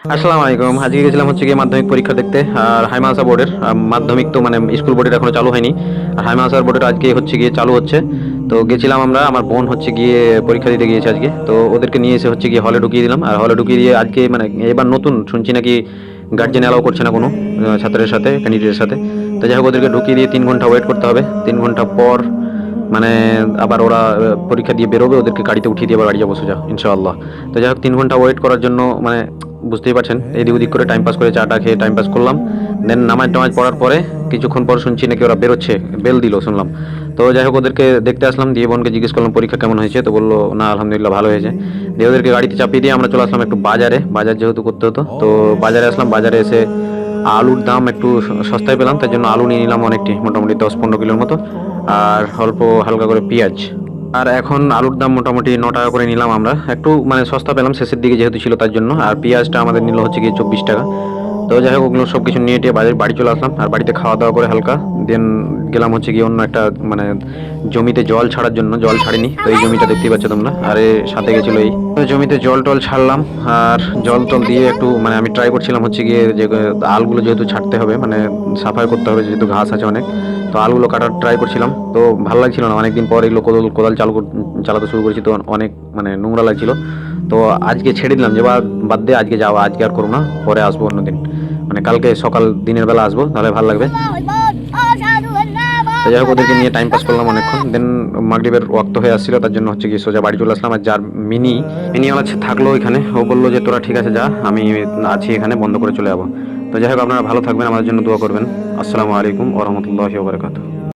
আসসালামু আলাইকুম। আজকে গেছিলাম হচ্ছে গিয়ে মাধ্যমিক পরীক্ষা দেখতে। আর হাইমালসা বোর্ডের মাধ্যমিক তো মানে স্কুল বোর্ডের এখনো চালু হয়নি। আর হাইমালসার বোর্ডের আজকে হচ্ছে গিয়ে চালু হচ্ছে। তো গেছিলাম আমরা, আমার বোন হচ্ছে গিয়ে পরীক্ষা দিতে গিয়েছে আজকে। তো ওদেরকে নিয়ে এসে হচ্ছে গিয়ে হলে ঢুকিয়ে দিলাম। আর হলে ঢুকিয়ে দিয়ে আজকে মানে এবার নতুন শুনছি নাকি গার্জেন অ্যালাউ করছে না কোনো ছাত্রের সাথে, ক্যান্ডিডেটের সাথে। তো যাই হোক, ওদেরকে ঢুকিয়ে দিয়ে 3 ঘন্টা ওয়েট করতে হবে। 3 ঘন্টা পর মানে আবার ওরা পরীক্ষা দিয়ে বেরোবে, ওদেরকে গাড়িতে উঠিয়ে দিয়ে আবার গাড়ি যাবো সোজা ইনশাআল্লাহ। তো যাই হোক, 3 ঘন্টা ওয়েট করার জন্য মানে বুঝতেই পারছেন, এদিক ওদিক করে টাইম পাস করে চাটা খেয়ে টাইম পাস করলাম। দেন নামাজ টামাজ পড়ার পরে কিছুক্ষণ পর শুনছি নাকি ওরা বেরোচ্ছে, বেল দিল শুনলাম। তো যাই হোক, ওদেরকে দেখতে আসলাম, দিয়ে বোনকে জিজ্ঞেস করলাম পরীক্ষা কেমন হয়েছে। তো বললো না আলহামদুলিল্লাহ ভালো হয়েছে। দিয়ে ওদেরকে গাড়িতে চাপিয়ে দিয়ে আমরা চলে আসলাম একটু বাজারে, বাজার যেহেতু করতে হতো। তো বাজারে আসলাম, বাজারে এসে আলুর দাম একটু সস্তায় পেলাম, তাই জন্য আলু নিয়ে নিলাম অনেকটি, মোটামুটি 10-15 কিলোর মতো। আর অল্প হালকা করে পেঁয়াজ। আর এখন আলুর দাম মোটামুটি 9 টাকা করে নিলাম আমরা, একটু মানে সস্তা পেলাম শেষের দিকে যেহেতু ছিল তার জন্য। আর পেঁয়াজটা আমাদের নিল হচ্ছে গিয়ে 24 টাকা। তো যাই হোক, ওগুলো সব কিছু নিয়ে টিয়ে বাড়ি চলে আসলাম। আর বাড়িতে খাওয়া দাওয়া করে হালকা দেন গেলাম হচ্ছে গিয়ে অন্য একটা মানে জমিতে জল ছাড়ার জন্য। জল ছাড়িনি তো এই জমিটা দেখতেই পাচ্ছ তোমরা, আর এর সাথে গেছিলো এই তো জমিতে জল টল ছাড়লাম। আর জল টল দিয়ে একটু মানে আমি ট্রাই করছিলাম হচ্ছে গিয়ে যে আলগুলো যেহেতু ছাড়তে হবে, মানে সাফাই করতে হবে যেহেতু ঘাস আছে অনেক। তো আলুগুলো কাটার ট্রাই করছিলাম, তো ভালো লাগছিল না। অনেকদিন পর এগুলো কোদাল চালাতে শুরু করেছি, তো অনেক মানে নোংরা লাগছিল। তো আজকে ছেড়ে দিলাম যে বাদ দিয়ে আজকে যাওয়া, আজকে আর করবো না, পরে আসবো অন্যদিন, মানে কালকে সকাল দিনের বেলা আসবো, তাহলে ভালো লাগবে। তো যাই হোক, ওদেরকে নিয়ে টাইম পাস করলাম অনেকক্ষণ। দেন মাগরিবের ওয়াক্ত হয়ে আসছিল, তার জন্য হচ্ছে কি সোজা বাড়ি চলে আসলাম। আর যার মিনিওয়ালা থাকলো এখানে, ও বললো যে তোরা ঠিক আছে যা, আমি আছি এখানে, বন্ধ করে চলে যাবো। তো যাই হোক, আপনারা ভালো থাকবেন, আমাদের জন্য দোয়া করবেন। আসসালামু আলাইকুম ওয়া রাহমাতুল্লাহি ওয়া বারাকাতুহু।